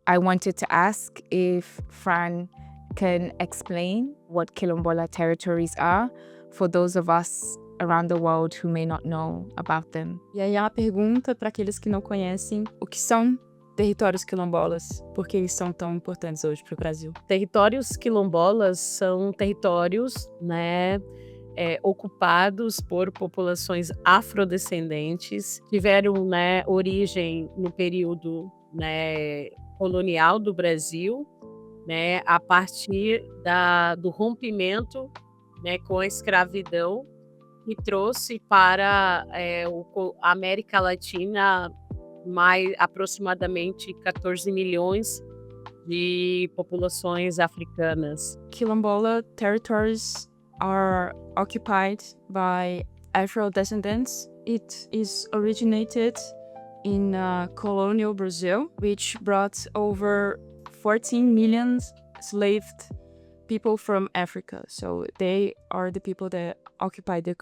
I wanted to ask if Fran can explain what Quilombola territories are for those of us around the world who may not know about them. E aí a pergunta para aqueles que não conhecem o que são territórios quilombolas, por que eles são tão importantes hoje para o Brasil. Territórios quilombolas são territórios, né, ocupados por populações afrodescendentes, tiveram, né, origem no período, né, colonial do Brasil, né, a partir do rompimento, né, com a escravidão, que trouxe para a América Latina mais aproximadamente 14 milhões de populações africanas. Quilombola territories are occupied by Afro-descendants. It is originated in colonial Brazil, which brought over 14 million enslaved people from Africa. So they are the people that occupy the